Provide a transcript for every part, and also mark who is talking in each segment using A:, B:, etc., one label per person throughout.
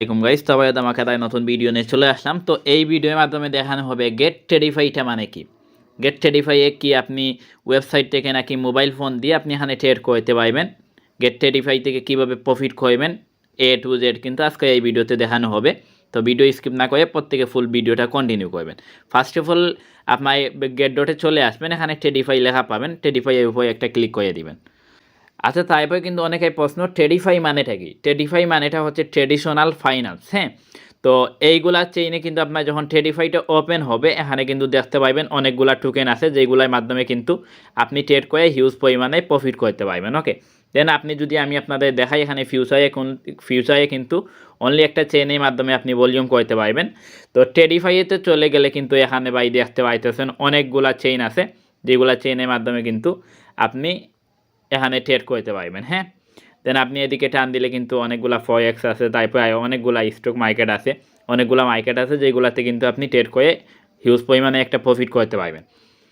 A: এরকম গাইস সবাই আমাকে তাই নতুন ভিডিও নিয়ে চলে আসলাম। তো এই ভিডিওর মাধ্যমে দেখানো হবে গেট টেরিফাইটা মানে কি। গেট টেরিফাইয়ে কি আপনি ওয়েবসাইট থেকে নাকি মোবাইল ফোন দিয়ে আপনি এখানে ট্রেড করতে পারবেন। গেট টেরিফাই থেকে কিভাবে প্রফিট করবেন এ টু জেড কিন্তু আজকে এই ভিডিওতে দেখানো হবে। তো ভিডিও স্কিপ না করে প্রত্যেকে ফুল ভিডিওটা কন্টিনিউ করবেন। ফার্স্ট অফ অল আপনার গেট ডটে চলে আসবেন, এখানে টেরিফাই লেখা পাবেন, টেরিফাইয়ের উপরে একটা ক্লিক করে দিবেন। আচ্ছা, তারপরে কিন্তু অনেকের প্রশ্ন টেডিফাই মানেটা কি। টেডিফাই মানেটা হচ্ছে ট্রেডিশনাল ফাইন্যান্স। হ্যাঁ, তো এইগুলা চেইনে কিন্তু আপনার যখন টেডিফাইটা ওপেন হবে এখানে কিন্তু দেখতে পাইবেন অনেকগুলা টোকেন আছে যেগুলোর মাধ্যমে কিন্তু আপনি ট্রেড করে হিউজ পরিমাণে প্রফিট করতে পারবেন। ওকে, দেন আপনি যদি আমি আপনাদের দেখাই এখানে ফিউচারে কিন্তু অনলি একটা চেইনের মাধ্যমে আপনি ভলিউম করতে পারবেন। তো টেডিফাইতে চলে গেলে কিন্তু এখানে ভাই দেখতে পাইতেছেন অনেকগুলা চেইন আছে যেগুলা চেইনের মাধ্যমে কিন্তু আপনি এখানে ট্রেড করতে পারবেন। হ্যাঁ, দেন আপনি এদিকে টান দিলে কিন্তু অনেকগুলা ফরেক্স আছে, তারপরে অনেকগুলা স্টক মার্কেট আছে, অনেকগুলা মার্কেট আছে যেগুলাতে কিন্তু আপনি ট্রেড করে হিউজ পরিমাণে একটা প্রফিট করতে পারবেন।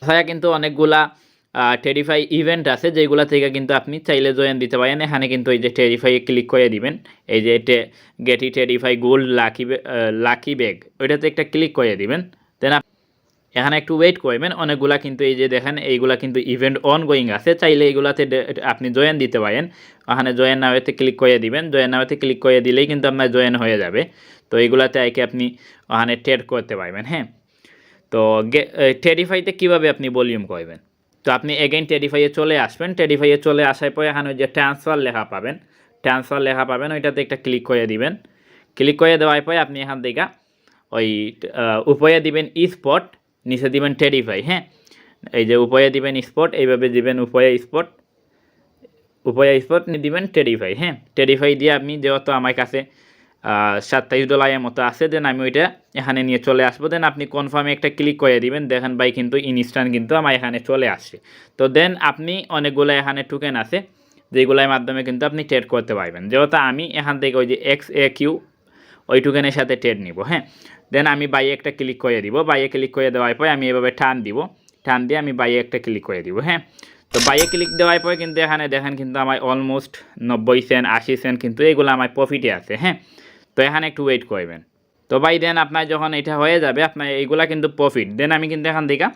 A: তাছাড়া কিন্তু অনেকগুলা টেরিফাই ইভেন্ট আছে যেগুলো থেকে কিন্তু আপনি চাইলে জয়েন দিতে পারেন। এখানে কিন্তু এই যে টেরিফাইয়ে ক্লিক করে দিবেন, এই যে গেটি টেরিফাই গোল্ড লাকি ব্যাগ ওইটাতে একটা ক্লিক করে দিবেন। দেন এখানে একটু ওয়েট করবেন, অনেকগুলা কিন্তু এই যে দেখেন এইগুলা কিন্তু ইভেন্ট অনগোয়িং আছে, চাইলে এইগুলাতে আপনি জয়েন দিতে পারেন। ওখানে জয়েন নাওতে ক্লিক করে দিবেন, জয়েন নাওতে ক্লিক করে দিলেই কিন্তু আপনার জয়েন হয়ে যাবে। তো এইগুলাতে আইকে আপনি ওখানে ট্রেড করতে পারবেন। হ্যাঁ, তো টেরিফাইতে কীভাবে আপনি ভলিউম করবেন, তো আপনি এগেইন টেরিফাইয়ে চলে আসবেন। টেরিফাইয়ে চলে আসার পরে এখানে ওই যে ট্রান্সফার লেখা পাবেন, ওইটাতে একটা ক্লিক করে দিবেন। ক্লিক করে দেওয়ার পরে আপনি এখান থেকে ওই উপরে দিবেন স্পট, নিচে দিবেন টেরিফাই। হ্যাঁ, এই যে উপরে দিবেন স্পট, এইভাবে দিবেন উপরে স্পট দিবেন টেরিফাই। হ্যাঁ, টেরিফাই দিয়ে আপনি যেহেতু আমার কাছে $27 মতো আছে, দেন আমি ওইটা এখানে নিয়ে চলে আসবো। দেন আপনি কনফার্মে একটা ক্লিক করে দিবেন, দেখেন ভাই কিন্তু ইনস্ট্যান্ট কিন্তু আমার এখানে চলে আসছে। তো দেন আপনি অনেকগুলো এখানে টোকেন আছে যেগুলোর মাধ্যমে কিন্তু আপনি ট্রেড করতে পারবেন। যেহেতু আমি এখান থেকে ওই যে XAQ ওই টোকেনের সাথে ট্রেড নিব। হ্যাঁ, দেন আমি বাইয়ে একটা ক্লিক করে দিব, বাইয়ে ক্লিক করে দেওয়ার পরে আমি এভাবে টান দিয়ে আমি বাইয়ে একটা ক্লিক করে দিব। হ্যাঁ, তো বাইয়ে ক্লিক দেওয়ার পরে কিন্তু এখানে দেখেন কিন্তু আমার অলমোস্ট 90 সেন্ট 80 সেন্ট কিন্তু এগুলো আমার প্রফিটে আছে। হ্যাঁ, তো এখানে একটু ওয়েট করবেন। তো ভাই দেন আপনার যখন এটা হয়ে যাবে আপনার এইগুলা কিন্তু প্রফিট, দেন আমি কিন্তু এখান থেকে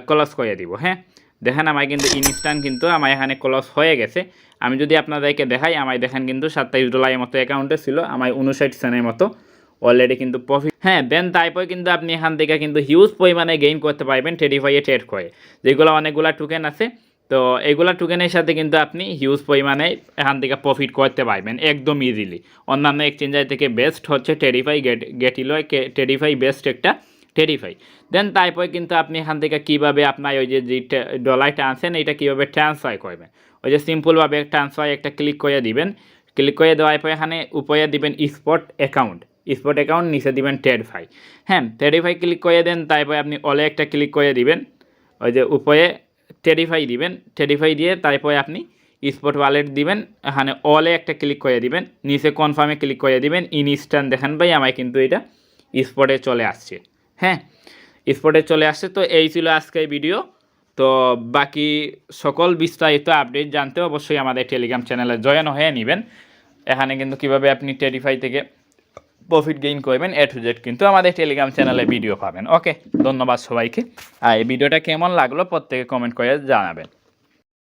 A: ক্লোজ করে দিব। হ্যাঁ, দেখেন আমার কিন্তু ইনস্ট্যান্ট কিন্তু আমার এখানে ক্লোজ হয়ে গেছে। আমি যদি আপনাদেরকে দেখাই, আমার দেখেন কিন্তু $27 মতো অ্যাকাউন্টে ছিল, আমার 59 সেন্টের মতো অলরেডি কিন্তু প্রফিট। হ্যাঁ, দেন তারপর কিন্তু আপনি এখান থেকে কিন্তু হিউজ পরিমাণে গেইন করতে পারবেন টেরিফাইয়ে ট্রেড করে। যেগুলো অনেকগুলো টোকেন আছে, তো এইগুলা টোকেনের সাথে কিন্তু আপনি হিউজ পরিমাণে এখান থেকে প্রফিট করতে পারবেন একদম ইজিলি। অন্যান্য এক্সচেঞ্জার থেকে বেস্ট হচ্ছে টেরিফাই, গেটিলয় টেরিফাই বেস্ট একটা টেরিফাই। দেন তারপর কিন্তু আপনি এখান থেকে কীভাবে আপনার ওই যে ডলারটা আনছেন এটা কীভাবে ট্রান্সফার করবেন, ওই যে সিম্পলভাবে ট্রান্সফার একটা ক্লিক করে দিবেন। ক্লিক করে দেওয়ার পর এখানে উপরে দিবেন স্পট অ্যাকাউন্ট, নিচে দিবেন টেরিফাই। হ্যাঁ, টেরিফাই ক্লিক করে দেন, তারপরে আপনি অলে একটা ক্লিক করে দিবেন, ওই যে উপরে টেরিফাই দিবেন, টেরিফাই দিয়ে তারপরে আপনি স্পট ওয়ালেট দিবেন, এখানে অলে একটা ক্লিক করে দিবেন, নিচে কনফার্মে ক্লিক করে দিবেন। ইনস্ট্যান্ট দেখেন ভাই আমার কিন্তু এটা স্পটে চলে আসছে। হ্যাঁ, স্পটে চলে আসছে। তো এই ছিল আজকের ভিডিও। তো বাকি সকল বিস্তারিত আপডেট জানতে অবশ্যই আমাদের টেলিগ্রাম চ্যানেলে জয়েন হয়ে নেবেন। এখানে কিন্তু কীভাবে আপনি টেরিফাই থেকে প্রফিট গেইন করবেন A to Z কিন্তু আমাদের টেলিগ্রাম চ্যানেলে ভিডিও পাবেন। ওকে, ধন্যবাদ সবাইকে। আর এই ভিডিওটা কেমন লাগলো প্রত্যেকে কমেন্ট করে জানাবেন।